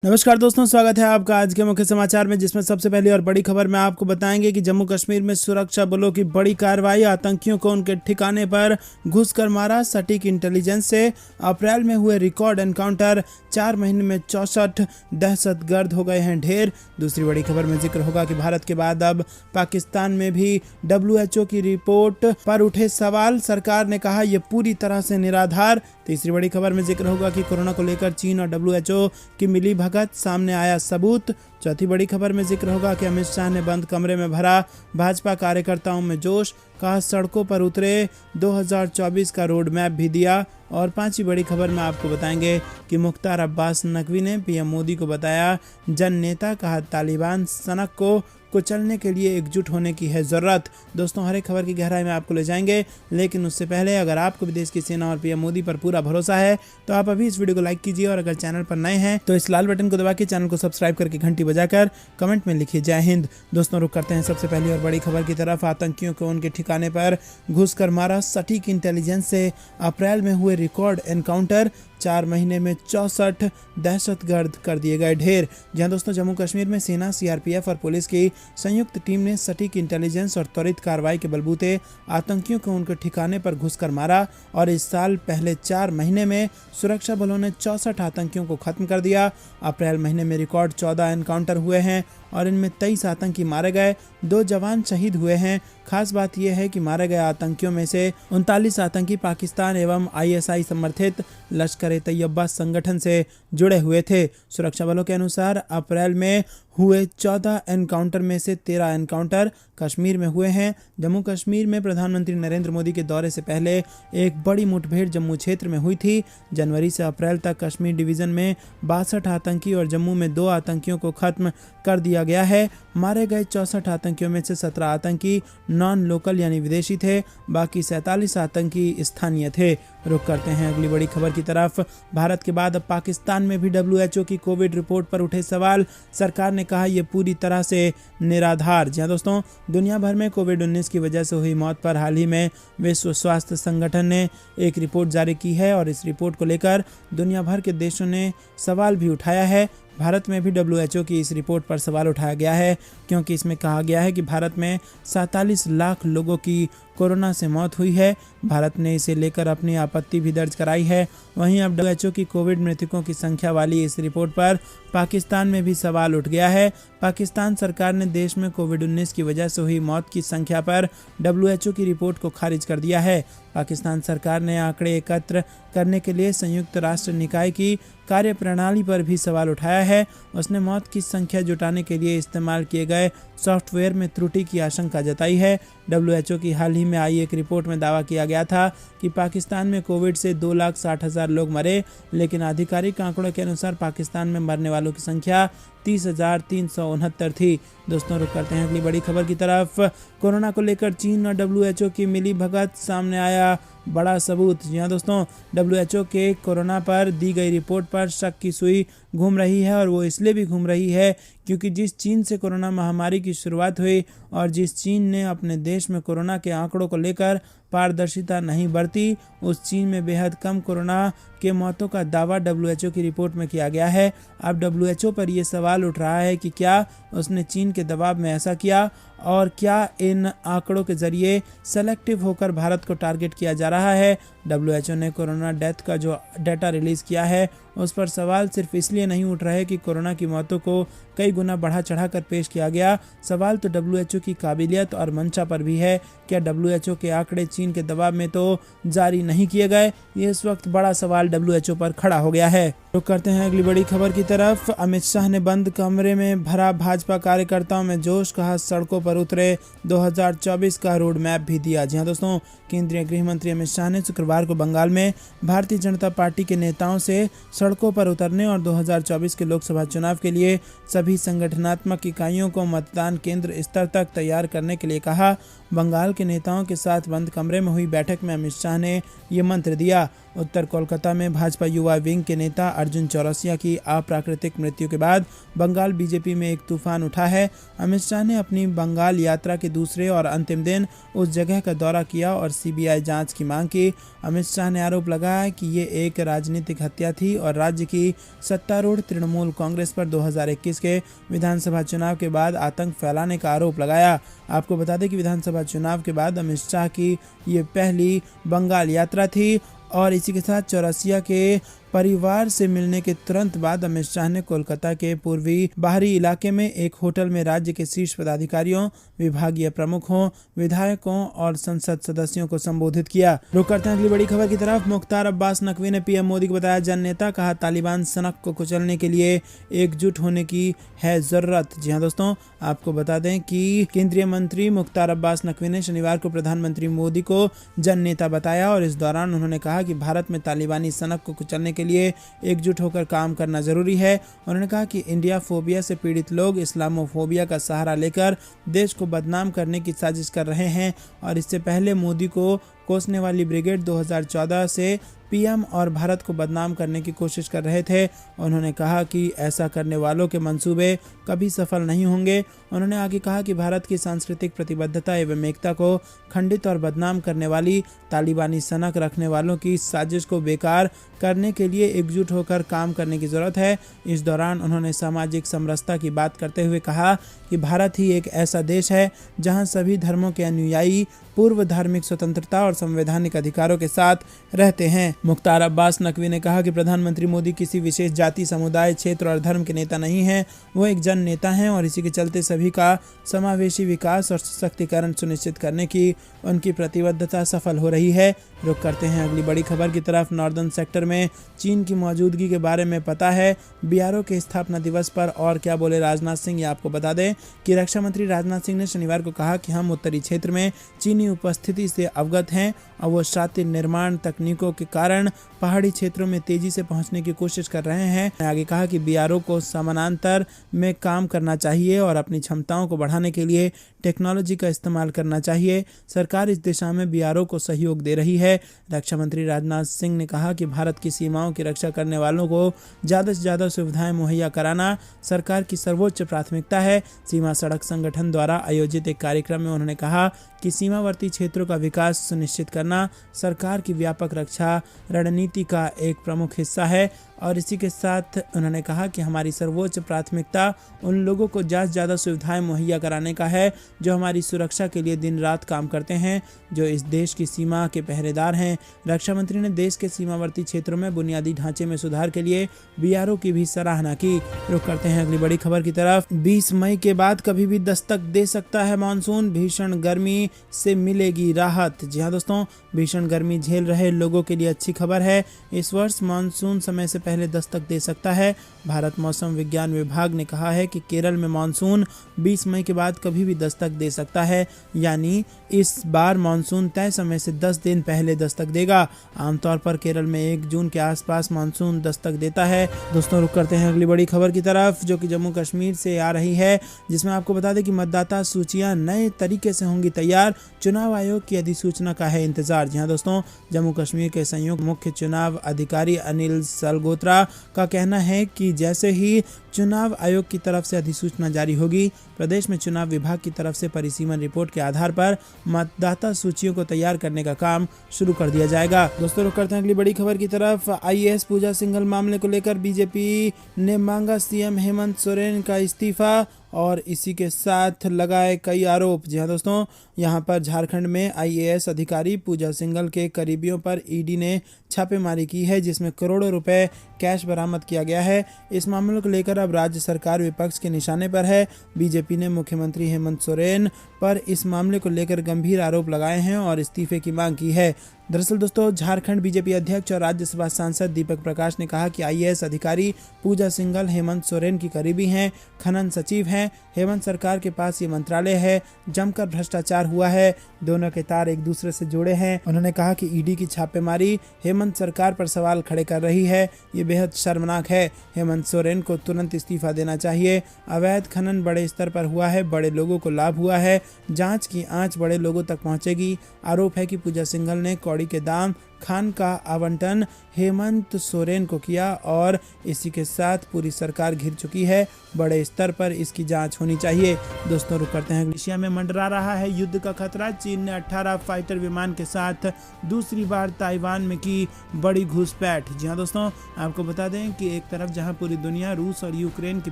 नमस्कार दोस्तों, स्वागत है आपका आज के मुख्य समाचार में, जिसमें सबसे पहली और बड़ी खबर में आपको बताएंगे कि जम्मू कश्मीर में सुरक्षा बलों की बड़ी कार्रवाई, आतंकियों को उनके ठिकाने पर घुसकर मारा। सटीक इंटेलिजेंस से अप्रैल में हुए रिकॉर्ड एनकाउंटर, 4 महीने में 64 दहशतगर्द हो गए हैं ढेर। दूसरी बड़ी खबर में जिक्र होगा कि भारत के बाद अब पाकिस्तान में भी WHO की रिपोर्ट पर उठे सवाल, सरकार ने कहा यह पूरी तरह से निराधार। तीसरी बड़ी खबर में जिक्र होगा कि कोरोना को लेकर चीन और WHO की मिली भगत, सामने आया सबूत। चौथी बड़ी खबर में जिक्र होगा कि अमित शाह ने बंद कमरे में भरा भाजपा कार्यकर्ताओं में जोश, कहा सड़कों पर उतरे, 2024 का रोड मैप भी दिया। और पांचवी बड़ी खबर में आपको बताएंगे कि मुख्तार अब्बास नकवी ने पीएम मोदी को बताया जन नेता, कहा तालिबान सनक को कुचलने के लिए एकजुट होने की है जरूरत। दोस्तों, हर एक खबर की गहराई में आपको ले जाएंगे, लेकिन उससे पहले अगर आपको विदेश की सेना और पीएम मोदी पर पूरा भरोसा है तो आप अभी इस वीडियो को लाइक कीजिए, और अगर चैनल पर नए हैं तो इस लाल बटन को दबा के चैनल को सब्सक्राइब करके घंटी बजाकर कमेंट में लिखिए जय हिंद। दोस्तों, रुक करते हैं सबसे पहली और बड़ी खबर की तरफ। आतंकियों को उनके ठिकाने पर घुसकर मारा, सटीक इंटेलिजेंस से अप्रैल में हुए रिकॉर्ड एनकाउंटर, 4 महीने में 64 दहशतगर्द कर दिए गए ढेर। जहां दोस्तों, जम्मू कश्मीर में सेना, CRPF और पुलिस की संयुक्त टीम ने सटीक इंटेलिजेंस और त्वरित कार्रवाई के बलबूते आतंकियों को उनके ठिकाने पर घुसकर मारा, और इस साल पहले 4 महीने में सुरक्षा बलों ने 64 आतंकियों को खत्म कर दिया। अप्रैल महीने में रिकॉर्ड 14 एनकाउंटर हुए हैं और इनमें 23 आतंकी मारे गए, 2 जवान शहीद हुए हैं। खास बात यह है कि मारे गए आतंकियों में से 39 आतंकी पाकिस्तान एवं ISI समर्थित लश्कर-ए-तैयबा संगठन से जुड़े हुए थे। सुरक्षा बलों के अनुसार अप्रैल में हुए 14 एनकाउंटर में से 13 एनकाउंटर कश्मीर में हुए हैं। जम्मू कश्मीर में प्रधानमंत्री नरेंद्र मोदी के दौरे से पहले एक बड़ी मुठभेड़ जम्मू क्षेत्र में हुई थी। जनवरी से अप्रैल तक कश्मीर डिवीजन में 62 आतंकी और जम्मू में 2 आतंकियों को खत्म कर दिया गया है। मारे गए 64 आतंकियों में से 17 आतंकी नॉन लोकल यानी विदेशी थे, बाकी 47 आतंकी स्थानीय थे। रुक करते हैं अगली बड़ी खबर की तरफ। भारत के बाद अब पाकिस्तान में भी WHO की कोविड रिपोर्ट पर उठे सवाल, सरकार ने कहा यह पूरी तरह से निराधार। जी हां दोस्तों, दुनिया भर में कोविड-19 की वजह से हुई मौत पर हाल ही में विश्व स्वास्थ्य संगठन ने एक रिपोर्ट जारी की है, और इस रिपोर्ट को लेकर दुनिया भर के देशों ने सवाल भी उठाया है। भारत में भी WHO की इस रिपोर्ट पर सवाल उठाया गया है, क्योंकि इसमें कहा गया है कि भारत में 47 लाख लोगों की कोरोना से मौत हुई है। भारत ने इसे लेकर अपनी आपत्ति भी दर्ज कराई है। वहीं अब WHO की कोविड मृतकों की संख्या वाली इस रिपोर्ट पर पाकिस्तान में भी सवाल उठ गया है। पाकिस्तान सरकार ने देश में कोविड-19 की वजह से हुई मौत की संख्या पर WHO की रिपोर्ट को खारिज कर दिया है। पाकिस्तान सरकार ने आंकड़े एकत्र करने के लिए संयुक्त राष्ट्र निकाय की कार्यप्रणाली पर भी सवाल उठाया है। उसने मौत की संख्या जुटाने के लिए इस्तेमाल किए गए सॉफ्टवेयर में त्रुटि की आशंका जताई है। WHO की हाल ही में आई एक रिपोर्ट में दावा किया गया था कि पाकिस्तान में कोविड से 2,60,000 लोग मरे, लेकिन आधिकारिक आंकड़ों के अनुसार पाकिस्तान में मरने वालों की संख्या 30,369 थी। दोस्तों, रुक करते हैं अगली बड़ी खबर की तरफ। कोरोना को लेकर चीन और WHO की मिली भगत, सामने आया बड़ा सबूत। जी हां दोस्तों, WHO के कोरोना पर दी गई रिपोर्ट पर शक की सुई घूम रही है, और वो इसलिए भी घूम रही है क्योंकि जिस चीन से कोरोना महामारी की शुरुआत हुई और जिस चीन ने अपने देश में कोरोना के आंकड़ों को लेकर पारदर्शिता नहीं बरती, उस चीन में बेहद कम कोरोना के मौतों का दावा WHO की रिपोर्ट में किया गया है। अब WHO पर यह सवाल उठ रहा है कि क्या उसने चीन के दबाव में ऐसा किया, और क्या इन आंकड़ों के जरिए सेलेक्टिव होकर भारत को टारगेट किया जा रहा है। WHO ने कोरोना डेथ का जो डाटा रिलीज किया है, उस पर सवाल सिर्फ इसलिए नहीं उठ रहे कि कोरोना की मौतों को कई गुना बढ़ा चढ़ाकर पेश किया गया। सवाल तो WHO की काबिलियत और मंशा पर भी है। क्या WHO के आंकड़े चीन के दबाव में तो जारी नहीं किए गए? ये इस वक्त बड़ा सवाल WHO पर खड़ा हो गया है। तो करते हैं अगली बड़ी खबर की तरफ। अमित शाह ने बंद कमरे में भरा भाजपा कार्यकर्ताओं में जोश, कहा सड़कों पर उतरे, 2024 का रोड मैप भी दिया। जी हां दोस्तों, केंद्रीय गृह मंत्री अमित शाह ने शुक्रवार को बंगाल में भारतीय जनता पार्टी के नेताओं से सड़कों पर उतरने और 2024 के लोकसभा चुनाव के लिए सभी संगठनात्मक इकाइयों को मतदान केंद्र स्तर तक तैयार करने के लिए कहा। बंगाल के नेताओं के साथ बंद कमरे में हुई बैठक में अमित शाह ने ये मंत्र दिया। उत्तर कोलकाता में भाजपा युवा विंग के नेता अर्जुन चौरसिया की अप्राकृतिक मृत्यु के बाद बंगाल बीजेपी में एक तूफान उठा है। अमित शाह ने अपनी बंगाल यात्रा के दूसरे और अंतिम दिन उस जगह का दौरा किया और सीबीआई जांच की मांग की। अमित शाह ने आरोप लगाया कि ये एक राजनीतिक हत्या थी और राज्य की सत्तारूढ़ तृणमूल कांग्रेस पर 2021 के विधानसभा चुनाव के बाद आतंक फैलाने का आरोप लगाया। आपको बता दें कि विधानसभा चुनाव के बाद अमित शाह की ये पहली बंगाल यात्रा थी और इसी के साथ चौरसिया के परिवार से मिलने के तुरंत बाद अमित शाह ने कोलकाता के पूर्वी बाहरी इलाके में एक होटल में राज्य के शीर्ष पदाधिकारियों, विभागीय प्रमुखों, विधायकों और संसद सदस्यों को संबोधित किया। रुक करते हैं अगली बड़ी खबर की तरफ। मुख्तार अब्बास नकवी ने पीएम मोदी को बताया जन नेता, कहा तालिबान सनक को कुचलने के लिए एकजुट होने की है जरूरत। जी हाँ दोस्तों, आपको बता दें कि केंद्रीय मंत्री मुख्तार अब्बास नकवी ने शनिवार को प्रधानमंत्री मोदी को जन नेता बताया और इस दौरान उन्होंने कहा कि भारत में तालिबानी सनक को कुचलने के लिए एकजुट होकर काम करना जरूरी है। उन्होंने कहा कि इंडिया फोबिया से पीड़ित लोग इस्लामोफोबिया का सहारा लेकर देश को बदनाम करने की साजिश कर रहे हैं और इससे पहले मोदी को कोसने वाली ब्रिगेड 2014 से पीएम और भारत को बदनाम करने की कोशिश कर रहे थे। उन्होंने कहा कि ऐसा करने वालों के मंसूबे कभी सफल नहीं होंगे। उन्होंने आगे कहा कि भारत की सांस्कृतिक प्रतिबद्धता एवं एकता को खंडित और बदनाम करने वाली तालिबानी सनक रखने वालों की साजिश को बेकार करने के लिए एकजुट होकर काम करने की जरूरत है। इस दौरान उन्होंने सामाजिक समरसता की बात करते हुए कहा कि भारत ही एक ऐसा देश है जहां सभी धर्मों के अनुयायी पूर्व धार्मिक स्वतंत्रता और संवैधानिक अधिकारों के साथ रहते हैं। मुख्तार अब्बास नकवी ने कहा कि प्रधानमंत्री मोदी किसी विशेष जाति, समुदाय, क्षेत्र और धर्म के नेता नहीं हैं, वो एक जन नेता हैं और इसी के चलते सभी का समावेशी विकास और सशक्तिकरण सुनिश्चित करने की उनकी प्रतिबद्धता सफल हो रही है। रुक करते हैं अगली बड़ी खबर की तरफ। नॉर्दर्न सेक्टर में चीन की मौजूदगी के बारे में पता है बीआरओ के स्थापना दिवस पर और क्या बोले राजनाथ सिंह। ये आपको बता दें कि रक्षा मंत्री राजनाथ सिंह ने शनिवार को कहा कि हम उत्तरी क्षेत्र में चीनी उपस्थिति से अवगत हैं और वो शातिर निर्माण तकनीकों के कारण पहाड़ी क्षेत्रों में तेजी से पहुंचने की कोशिश कर रहे हैं। आगे कहा कि बीआरओ को समानांतर में काम करना चाहिए और अपनी क्षमताओं को बढ़ाने के लिए टेक्नोलॉजी का इस्तेमाल करना चाहिए। सरकार इस दिशा में बीआरओ को सहयोग दे रही है। रक्षा मंत्री राजनाथ सिंह ने कहा कि भारत की सीमाओं की रक्षा करने वालों को ज़्यादा से ज़्यादा सुविधाएं मुहैया कराना सरकार की सर्वोच्च प्राथमिकता है। सीमा सड़क संगठन द्वारा आयोजित एक कार्यक्रम में उन्होंने कहा कि सीमावर्ती क्षेत्रों का विकास सुनिश्चित करना सरकार की व्यापक रक्षा रणनीति का एक प्रमुख हिस्सा है और इसी के साथ उन्होंने कहा कि हमारी सर्वोच्च प्राथमिकता उन लोगों को ज़्यादा सुविधाएं मुहैया कराने का है जो हमारी सुरक्षा के लिए दिन रात काम करते हैं, जो इस देश की सीमा के पहरेदार हैं। रक्षा मंत्री ने देश के सीमावर्ती क्षेत्रों में बुनियादी ढांचे में सुधार के लिए बीआरओ की भी सराहना की। रुक करते हैं अगली बड़ी खबर की तरफ। 20 मई के बाद कभी भी दस्तक दे सकता है मानसून, भीषण गर्मी से मिलेगी राहत। जी हाँ दोस्तों, भीषण गर्मी झेल रहे लोगों के लिए अच्छी खबर है। इस वर्ष मानसून समय से पहले दस्तक दे सकता है। भारत मौसम विज्ञान विभाग ने कहा है कि केरल में मानसून 20 मई के बाद कभी भी दस्तक दे सकता है, यानी इस बार मानसून तय समय से 10 दिन पहले दस्तक देगा। आमतौर पर केरल में 1 जून के आसपास मानसून दस्तक देता है। दोस्तों रुक करते हैं अगली बड़ी खबर की तरफ जो कि जम्मू कश्मीर से आ रही है, जिसमें आपको बता दें कि मतदाता सूचियां नए तरीके से होंगी तैयार। चुनाव आयोग की अधिसूचना का है इंतजार। जी हाँ दोस्तों, जम्मू कश्मीर के संयुक्त मुख्य चुनाव अधिकारी अनिल सलगोत्रा का कहना है कि जैसे ही चुनाव आयोग की तरफ से अधिसूचना जारी होगी, प्रदेश में चुनाव विभाग की तरफ से परिसीमन रिपोर्ट के आधार पर मतदाता सूचियों को तैयार करने का काम शुरू कर दिया जाएगा। दोस्तों रुक करते हैं अगली बड़ी खबर की तरफ। आईएएस पूजा सिंघल मामले को लेकर बीजेपी ने मांगा सीएम हेमंत सोरेन का इस्तीफा और इसी के साथ लगाए कई आरोप। जी हाँ दोस्तों, यहाँ पर झारखंड में आईएएस अधिकारी पूजा सिंघल के करीबियों पर ईडी ने छापेमारी की है, जिसमें करोड़ों रुपए कैश बरामद किया गया है। इस मामले को लेकर अब राज्य सरकार विपक्ष के निशाने पर है। बीजेपी ने मुख्यमंत्री हेमंत सोरेन पर इस मामले को लेकर गंभीर आरोप लगाए हैं और इस्तीफे की मांग की है। दरअसल दोस्तों, झारखंड बीजेपी अध्यक्ष और राज्यसभा सांसद दीपक प्रकाश ने कहा कि आईएएस अधिकारी पूजा सिंघल हेमंत सोरेन की करीबी हैं, खनन सचिव हैं। हेमंत सरकार के पास ये मंत्रालय है, जमकर भ्रष्टाचार हुआ है, दोनों के तार एक दूसरे से जुड़े हैं। उन्होंने कहा कि ईडी की छापेमारी हेमंत सरकार पर सवाल खड़े कर रही है, ये बेहद शर्मनाक है। हेमंत सोरेन को तुरंत इस्तीफा देना चाहिए। अवैध खनन बड़े स्तर पर हुआ है, बड़े लोगों को लाभ हुआ है, जांच की आंच बड़े लोगों तक पहुंचेगी। आरोप है कि पूजा सिंघल ने कौड़ी के दाम खान का आवंटन हेमंत सोरेन को किया और इसी के साथ पूरी सरकार घिर चुकी है। बड़े स्तर पर इसकी जांच होनी चाहिए। दोस्तों रुक करते हैं। एशिया में मंडरा रहा है युद्ध का खतरा। चीन ने 18 फाइटर विमान के साथ दूसरी बार ताइवान में की बड़ी घुसपैठ। जी हाँ दोस्तों, आपको बता दें कि एक तरफ जहां पूरी दुनिया रूस और यूक्रेन के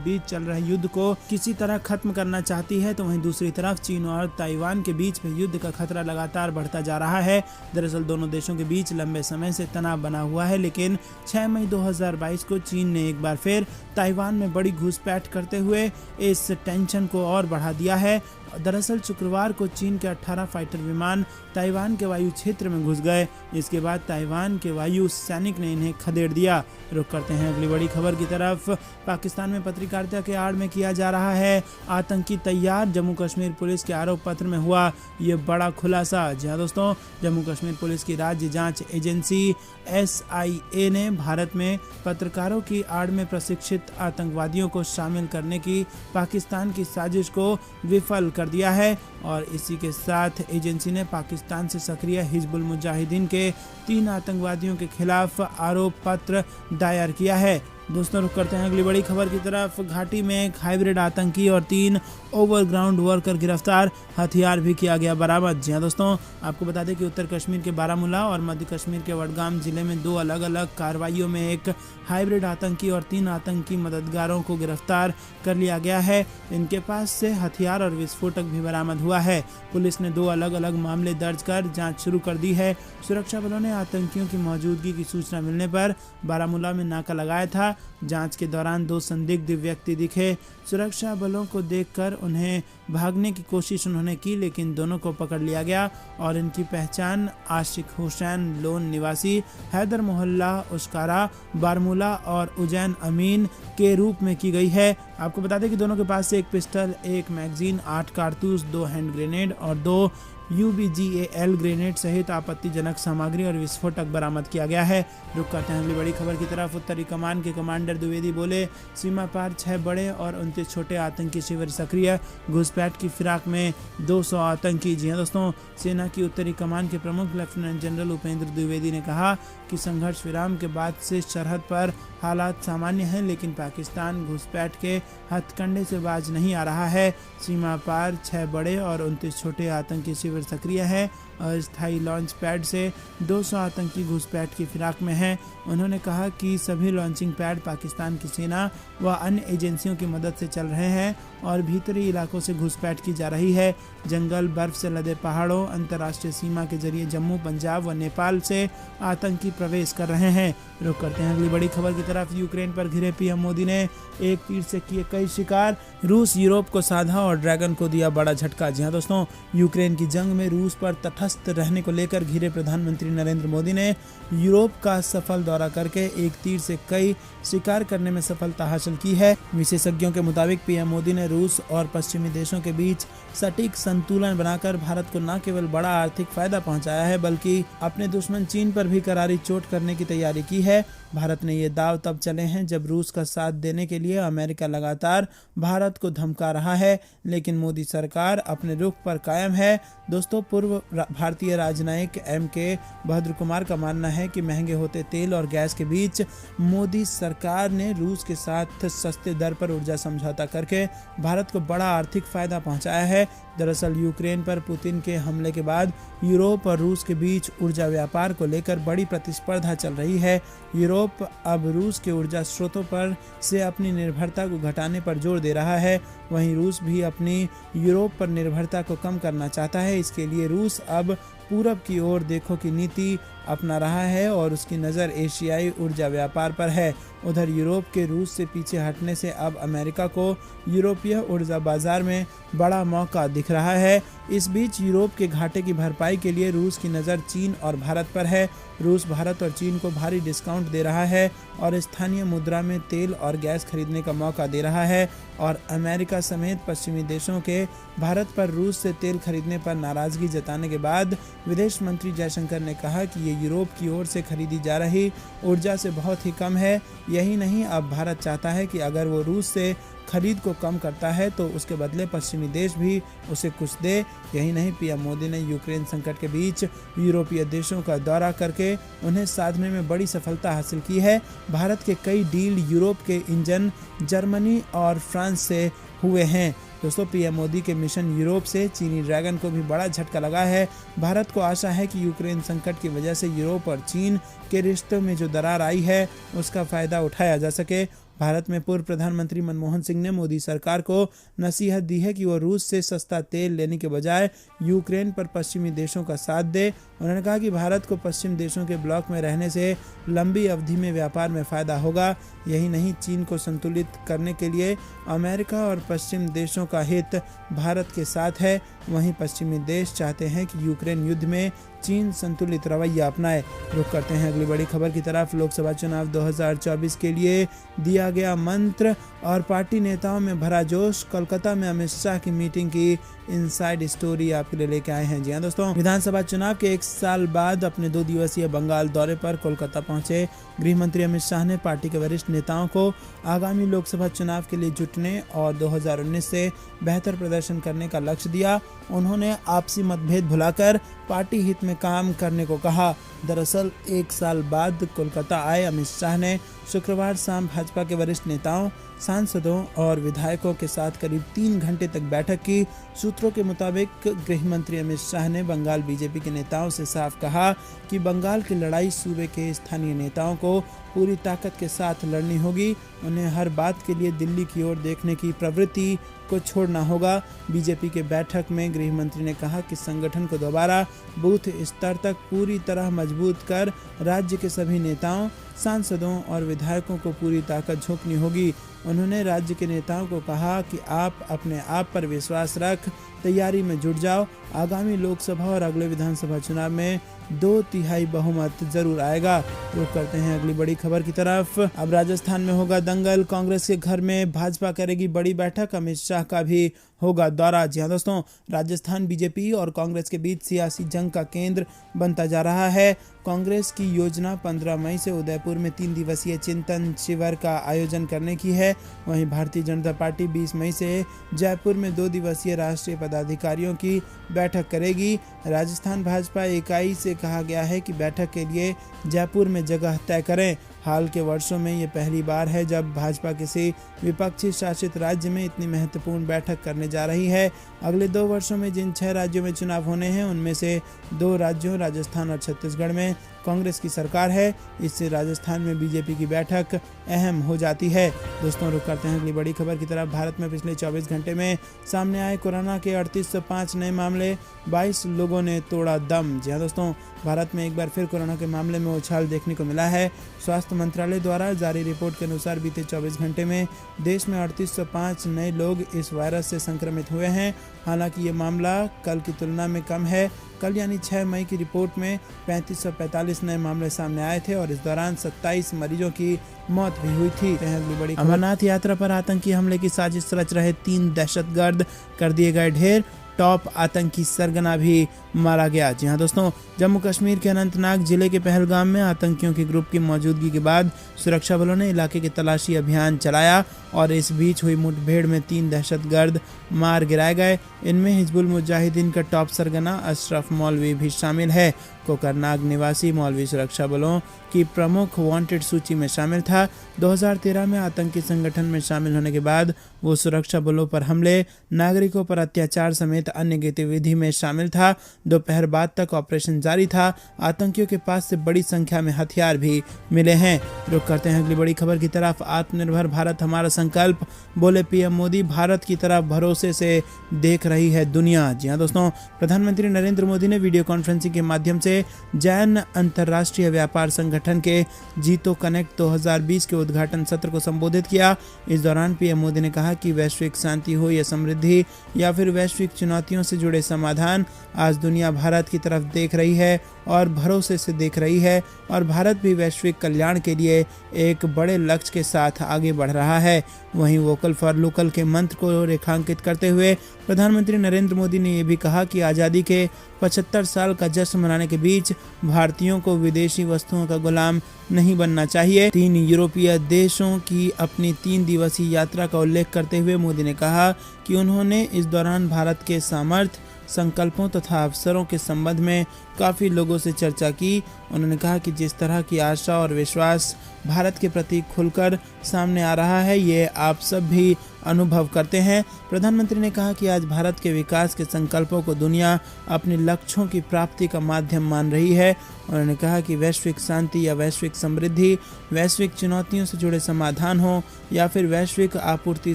बीच चल रहे युद्ध को किसी तरह खत्म करना चाहती है, तो वहीं दूसरी तरफ चीन और ताइवान के बीच में युद्ध का खतरा लगातार बढ़ता जा रहा है। दरअसल दोनों देशों के बीच लंबे समय से तनाव बना हुआ है, लेकिन 6 मई 2022 को चीन ने एक बार फिर ताइवान में बड़ी घुसपैठ करते हुए इस टेंशन को और बढ़ा दिया है। दरअसल शुक्रवार को चीन के 18 फाइटर विमान ताइवान के वायु क्षेत्र में घुस गए। इसके बाद ताइवान के वायु सैनिक ने इन्हें खदेड़ दिया। रुक करते हैं अगली बड़ी खबर की तरफ। पाकिस्तान में पत्रकारिता के आड़ में किया जा रहा है आतंकी तैयार। जम्मू कश्मीर पुलिस के आरोप पत्र में हुआ ये बड़ा खुलासा। जी हाँ दोस्तों, जम्मू कश्मीर पुलिस की राज्य जांच एजेंसी SIA ने भारत में पत्रकारों की आड़ में प्रशिक्षित आतंकवादियों को शामिल करने की पाकिस्तान की साजिश को विफल कर दिया है और इसी के साथ एजेंसी ने पाकिस्तान से सक्रिय हिजबुल मुजाहिदीन के 3 आतंकवादियों के खिलाफ आरोप पत्र दायर किया है। दोस्तों रुक करते हैं अगली बड़ी खबर की तरफ। घाटी में एक हाइब्रिड आतंकी और 3 ओवरग्राउंड वर्कर गिरफ्तार। हथियार भी किया गया बरामद। जी हाँ दोस्तों, आपको बता दें कि उत्तर कश्मीर के बारामूला और मध्य कश्मीर के वडगाम जिले में 2 अलग अलग कार्रवाइयों में एक हाइब्रिड आतंकी और 3 आतंकी मददगारों को गिरफ्तार कर लिया गया है। इनके पास से हथियार और विस्फोटक भी बरामद हुआ है। पुलिस ने 2 अलग अलग मामले दर्ज कर जांच शुरू कर दी है। सुरक्षा बलों ने आतंकियों की मौजूदगी की सूचना मिलने पर बारामूला में नाका लगाया था। जांच के दौरान 2 संदिग्ध व्यक्ति दिखे। सुरक्षा बलों को देखकर उन्हें भागने की कोशिश उन्होंने की, लेकिन दोनों को पकड़ लिया गया और इनकी पहचान आशिक हुसैन लोन निवासी हैदर मोहल्ला उस्कारा बारमूला और उजैन अमीन के रूप में की गई है। आपको बता दें कि दोनों के पास से 1 पिस्टल, 1 मैगजीन, 8 कारतूस, 2 हैंड ग्रेनेड और 2 UBGAL ग्रेनेड सहित आपत्तिजनक सामग्री और विस्फोटक बरामद किया गया है। रुक करते हैं अगली बड़ी खबर की तरफ। उत्तरी कमान के कमांडर द्विवेदी बोले, सीमा पार 6 बड़े और 29 छोटे आतंकी शिविर सक्रिय। घुसपैठ की फिराक में 200 आतंकी। जी हाँ दोस्तों, सेना की उत्तरी कमान के प्रमुख लेफ्टिनेंट जनरल उपेंद्र द्विवेदी ने कहा कि संघर्ष विराम के बाद से सरहद पर हालात सामान्य हैं, लेकिन पाकिस्तान घुसपैठ के हथकंडे से बाज नहीं आ रहा है। सीमा पार 6 बड़े और 29 छोटे आतंकी शिविर सक्रिय है। अस्थायी लॉन्च पैड से 200 आतंकी घुसपैठ की फिराक में हैं। उन्होंने कहा कि सभी लॉन्चिंग पैड पाकिस्तान की सेना व अन्य एजेंसियों की मदद से चल रहे हैं और भीतरी इलाकों से घुसपैठ की जा रही है। जंगल, बर्फ से लदे पहाड़ों, अंतर्राष्ट्रीय सीमा के जरिए जम्मू, पंजाब व नेपाल से आतंकी प्रवेश कर रहे हैं। रुक करते हैं अगली बड़ी खबर की तरफ। यूक्रेन पर घिरे PM मोदी ने एक तीर से किए कई शिकार। रूस यूरोप को साधा और ड्रैगन को दिया बड़ा झटका। जी हाँ दोस्तों, यूक्रेन की जंग में रूस पर तटस्थ रहने को लेकर घिरे प्रधानमंत्री नरेंद्र मोदी ने यूरोप का सफल दौरा करके एक तीर से कई शिकार करने में सफलता हासिल की है। विशेषज्ञों के मुताबिक PM मोदी ने रूस और पश्चिमी देशों के बीच सटीक संतुलन बनाकर भारत को न केवल बड़ा आर्थिक फायदा पहुंचाया है, बल्कि अपने दुश्मन चीन पर भी करारी चोट करने की तैयारी की है। भारत ने ये दाव तब चले हैं जब रूस का साथ देने के लिए अमेरिका लगातार भारत को धमका रहा है, लेकिन मोदी सरकार अपने रुख पर कायम है। दोस्तों, पूर्व भारतीय राजनयिक MK भद्र कुमार का मानना है कि महंगे होते तेल और गैस के बीच मोदी सरकार ने रूस के साथ सस्ते दर पर ऊर्जा समझौता करके भारत को बड़ा आर्थिक फायदा पहुंचाया है। दरअसल यूक्रेन पर पुतिन के हमले के बाद यूरोप और रूस के बीच ऊर्जा व्यापार को लेकर बड़ी प्रतिस्पर्धा चल रही है। यूरोप अब रूस के ऊर्जा स्रोतों पर से अपनी निर्भरता को घटाने पर जोर दे रहा है। वहीं रूस भी अपनी यूरोप पर निर्भरता को कम करना चाहता है। इसके लिए रूस अब पूरब की ओर देखो की नीति अपना रहा है और उसकी नज़र एशियाई ऊर्जा व्यापार पर है। उधर यूरोप के रूस से पीछे हटने से अब अमेरिका को यूरोपीय ऊर्जा बाजार में बड़ा मौका दिख रहा है। इस बीच यूरोप के घाटे की भरपाई के लिए रूस की नज़र चीन और भारत पर है। रूस भारत और चीन को भारी डिस्काउंट दे रहा है और स्थानीय मुद्रा में तेल और गैस खरीदने का मौका दे रहा है और अमेरिका समेत पश्चिमी देशों के भारत पर रूस से तेल खरीदने पर नाराजगी जताने के बाद विदेश मंत्री जयशंकर ने कहा कि ये यूरोप की ओर से खरीदी जा रही ऊर्जा से बहुत ही कम है। यही नहीं, अब भारत चाहता है कि अगर वो रूस से खरीद को कम करता है तो उसके बदले पश्चिमी देश भी उसे कुछ दे। यही नहीं, पीएम मोदी ने यूक्रेन संकट के बीच यूरोपीय देशों का दौरा करके उन्हें साधने में बड़ी सफलता हासिल की है। भारत के कई डील यूरोप के इंजन जर्मनी और फ्रांस से हुए हैं। दोस्तों, पीएम मोदी के मिशन यूरोप से चीनी ड्रैगन को भी बड़ा झटका लगा है। भारत को आशा है कि यूक्रेन संकट की वजह से यूरोप और चीन के रिश्तों में जो दरार आई है उसका फायदा उठाया जा सके। भारत में पूर्व प्रधानमंत्री मनमोहन सिंह ने मोदी सरकार को नसीहत दी है कि वो रूस से सस्ता तेल लेने के बजाय यूक्रेन पर पश्चिमी देशों का साथ दे। उन्होंने कहा कि भारत को पश्चिम देशों के ब्लॉक में रहने से लंबी अवधि में व्यापार में फायदा होगा। यही नहीं, चीन को संतुलित करने के लिए अमेरिका और पश्चिम देशों का हित भारत के साथ है। वहीं पश्चिमी देश चाहते हैं कि यूक्रेन युद्ध में चीन संतुलित रवैया अपनाए। रुख करते हैं अगली बड़ी खबर की तरफ। लोकसभा चुनाव 2024 के लिए दिया गया मंत्र और पार्टी नेताओं में भरा जोश। कोलकाता में अमित शाह की मीटिंग की इनसाइड स्टोरी आपके लिए लेके आए हैं। जी हां दोस्तों, विधानसभा चुनाव के 1 साल बाद अपने 2 दिवसीय बंगाल दौरे पर कोलकाता पहुंचे गृह मंत्री अमित शाह ने पार्टी के वरिष्ठ नेताओं को आगामी लोकसभा चुनाव के लिए जुटने और 2019 से बेहतर प्रदर्शन करने का लक्ष्य दिया। उन्होंने आपसी मतभेद भुलाकर पार्टी हित में काम करने को कहा। दरअसल 1 साल बाद कोलकाता आए अमित शाह ने शुक्रवार शाम भाजपा के वरिष्ठ नेताओं, सांसदों और विधायकों के साथ करीब 3 घंटे तक बैठक की। सूत्रों के मुताबिक गृह मंत्री अमित शाह ने बंगाल बीजेपी के नेताओं से साफ कहा कि बंगाल की लड़ाई सूबे के स्थानीय नेताओं को पूरी ताकत के साथ लड़नी होगी। उन्हें हर बात के लिए दिल्ली की ओर देखने की प्रवृत्ति को छोड़ना होगा। बीजेपी के बैठक में गृह मंत्री ने कहा कि संगठन को दोबारा बूथ स्तर तक पूरी तरह मजबूत कर राज्य के सभी नेताओं, सांसदों और विधायकों को पूरी ताकत झोंकनी होगी। उन्होंने राज्य के नेताओं को कहा कि आप अपने आप पर विश्वास रख तैयारी में जुट जाओ। आगामी लोकसभा और अगले विधानसभा चुनाव में 2/3 बहुमत जरूर आएगा। रुख करते हैं अगली बड़ी खबर की तरफ। अब राजस्थान में होगा दंगल, कांग्रेस के घर में भाजपा करेगी बड़ी बैठक, अमित शाह का भी होगा दौरा। जी हां दोस्तों, राजस्थान बीजेपी और कांग्रेस के बीच सियासी जंग का केंद्र बनता जा रहा है। कांग्रेस की योजना 15 मई से उदयपुर में 3 दिवसीय चिंतन शिविर का आयोजन करने की है। वहीं भारतीय जनता पार्टी 20 मई से जयपुर में 2 दिवसीय राष्ट्रीय पदाधिकारियों की बैठक करेगी। राजस्थान भाजपा इकाई से कहा गया है कि बैठक के लिए जयपुर में जगह तय करें। हाल के वर्षों में ये पहली बार है जब भाजपा किसी विपक्षी शासित राज्य में इतनी महत्वपूर्ण बैठक करने जा रही है। अगले 2 वर्षों में जिन 6 राज्यों में चुनाव होने हैं उनमें से 2 राज्यों राजस्थान और छत्तीसगढ़ में कांग्रेस की सरकार है। इससे राजस्थान में बीजेपी की बैठक अहम हो जाती है। दोस्तों, रुक करते हैं अगली बड़ी खबर की तरफ। भारत में पिछले 24 घंटे में सामने आए कोरोना के 3805 नए मामले, 22 लोगों ने तोड़ा दम। जी हां दोस्तों, भारत में एक बार फिर कोरोना के मामले में उछाल देखने को मिला है। स्वास्थ्य मंत्रालय द्वारा जारी रिपोर्ट के अनुसार बीते 24 घंटे में देश में 3805 नए लोग इस वायरस से संक्रमित हुए हैं। हालांकि ये मामला कल की तुलना में कम है। कल यानी 6 मई की रिपोर्ट में 3545 नए मामले सामने आए थे और इस दौरान 27 मरीजों की मौत भी हुई थी। बड़ी अमरनाथ यात्रा पर आतंकी हमले की साजिश रच रहे 3 दहशतगर्द कर दिए गए ढेर। टॉप आतंकी सरगना भी मारा गया। जी हां दोस्तों, जम्मू कश्मीर के अनंतनाग जिले के पहलगाम में आतंकियों के ग्रुप की मौजूदगी के बाद सुरक्षा बलों ने इलाके के तलाशी अभियान चलाया और इस बीच हुई मुठभेड़ में 3 दहशतगर्द मार गिराए गए। इनमें हिजबुल मुजाहिदीन का टॉप सरगना अशरफ मौलवी भी शामिल है। कोकरनाग निवासी मौलवी सुरक्षा बलों की प्रमुख वांटेड सूची में शामिल था। 2013 में आतंकी संगठन में शामिल होने के बाद वो सुरक्षा बलों पर हमले, नागरिकों पर अत्याचार समेत अन्य गतिविधि में शामिल था। दोपहर बाद तक ऑपरेशन जारी था। आतंकियों के पास से बड़ी संख्या में हथियार भी मिले हैं। रुक करते हैं अगली बड़ी खबर की तरफ। आत्मनिर्भर भारत हमारा संकल्प, बोले पीएम मोदी। भारत की तरफ भरोसे से देख रही है दुनिया। जी हां दोस्तों, प्रधानमंत्री नरेंद्र मोदी ने वीडियो कॉन्फ्रेंसिंग के माध्यम से जैन अंतर्राष्ट्रीय व्यापार संगठन के जीतो कनेक्ट 2020 के उद्घाटन सत्र को संबोधित किया। इस दौरान पीएम मोदी ने कहा कि वैश्विक शांति हो या समृद्धि या फिर वैश्विक चुनौतियों से जुड़े समाधान, आज दुनिया भारत की तरफ देख रही है और भरोसे से देख रही है और भारत भी वैश्विक कल्याण के लिए एक बड़े लक्ष्य के साथ आगे बढ़ रहा है। वहीं वोकल फॉर लोकल के मंत्र को रेखांकित करते हुए प्रधानमंत्री नरेंद्र मोदी ने यह भी कहा कि आज़ादी के 75 साल का जश्न मनाने के बीच भारतीयों को विदेशी वस्तुओं का गुलाम नहीं बनना चाहिए। 3 यूरोपीय देशों की अपनी 3 दिवसीय यात्रा का उल्लेख करते हुए मोदी ने कहा कि उन्होंने इस दौरान भारत के सामर्थ्य, संकल्पों तथा अवसरों के संबंध में काफ़ी लोगों से चर्चा की। उन्होंने कहा कि जिस तरह की आशा और विश्वास भारत के प्रति खुलकर सामने आ रहा है, ये आप सब भी अनुभव करते हैं। प्रधानमंत्री ने कहा कि आज भारत के विकास के संकल्पों को दुनिया अपने लक्ष्यों की प्राप्ति का माध्यम मान रही है। उन्होंने कहा कि वैश्विक शांति या वैश्विक समृद्धि, वैश्विक चुनौतियों से जुड़े समाधान हो या फिर वैश्विक आपूर्ति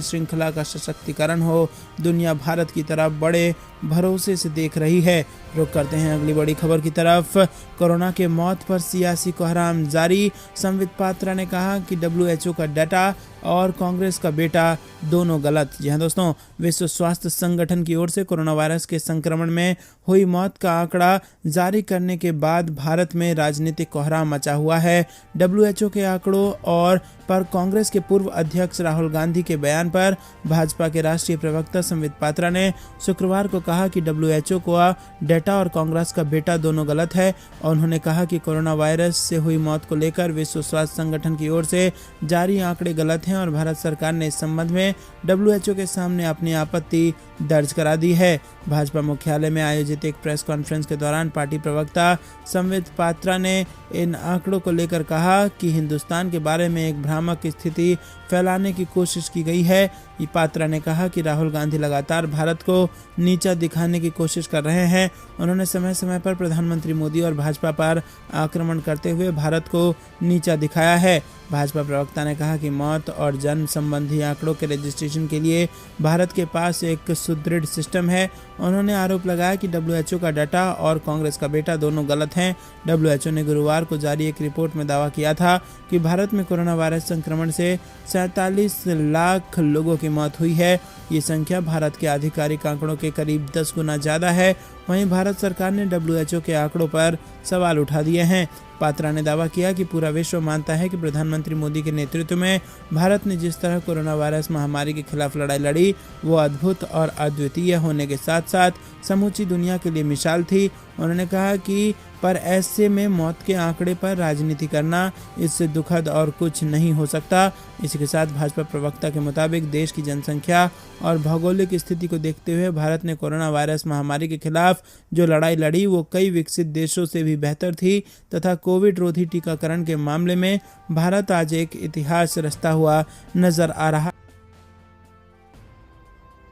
श्रृंखला का सशक्तिकरण हो, दुनिया भारत की तरफ बड़े भरोसे से देख रही है। रुक करते हैं अगली बड़ी खबर की तरफ। कोरोना के मौत पर सियासी कोहराम जारी। संबित पात्रा ने कहा कि WHO का डाटा और कांग्रेस का बेटा दोनों गलत। जी हाँ दोस्तों, विश्व स्वास्थ्य संगठन की ओर से कोरोना वायरस के संक्रमण में हुई मौत का आंकड़ा जारी करने के बाद भारत में राजनीतिक कोहराम मचा हुआ है। WHO के आंकड़ों और पर कांग्रेस के पूर्व अध्यक्ष राहुल गांधी के बयान पर भाजपा के राष्ट्रीय प्रवक्ता संबित पात्रा ने शुक्रवार को कहा कि WHO का डाटा और कांग्रेस का बेटा दोनों गलत है। और उन्होंने कहा कि कोरोना वायरस से हुई मौत को लेकर विश्व स्वास्थ्य संगठन की ओर से जारी आंकड़े गलत हैं और भारत सरकार ने इस संबंध में WHO के सामने अपनी आपत्ति दर्ज करा दी है। भाजपा मुख्यालय में आयोजित एक प्रेस कॉन्फ्रेंस के दौरान पार्टी प्रवक्ता संबित पात्रा ने इन आंकड़ों को लेकर कहा कि हिंदुस्तान के बारे में एक भ्रामक स्थिति फैलाने की कोशिश की गई है। पात्रा ने कहा कि राहुल गांधी लगातार भारत को नीचा दिखाने की कोशिश कर रहे हैं। उन्होंने समय समय पर प्रधानमंत्री मोदी और भाजपा पर आक्रमण करते हुए भारत को नीचा दिखाया है। भाजपा प्रवक्ता ने कहा कि मौत और जन्म संबंधी आंकड़ों के रजिस्ट्रेशन के लिए भारत के पास एक सुदृढ़ सिस्टम है। उन्होंने आरोप लगाया कि WHO का डाटा और कांग्रेस का बेटा दोनों गलत हैं। WHO ने गुरुवार को जारी एक रिपोर्ट में दावा किया था कि भारत में कोरोना वायरस संक्रमण से 47 लाख लोगों की मौत हुई है। ये संख्या भारत के आधिकारिक आंकड़ों के करीब 10 गुना ज़्यादा है। वहीं भारत सरकार ने WHO के आंकड़ों पर सवाल उठा दिए हैं। पात्रा ने दावा किया कि पूरा विश्व मानता है कि प्रधानमंत्री मोदी के नेतृत्व में भारत ने जिस तरह कोरोना वायरस महामारी के खिलाफ लड़ाई लड़ी, वो अद्भुत और अद्वितीय होने के साथ साथ समूची दुनिया के लिए मिसाल थी। उन्होंने कहा कि पर ऐसे में मौत के आंकड़े पर राजनीति करना, इससे दुखद और कुछ नहीं हो सकता। इसी के साथ भाजपा प्रवक्ता के मुताबिक देश की जनसंख्या और भौगोलिक स्थिति को देखते हुए भारत ने कोरोना वायरस महामारी के खिलाफ जो लड़ाई लड़ी वो कई विकसित देशों से भी बेहतर थी तथा कोविड रोधी टीकाकरण के मामले में भारत आज एक इतिहास रचता हुआ नजर आ रहा।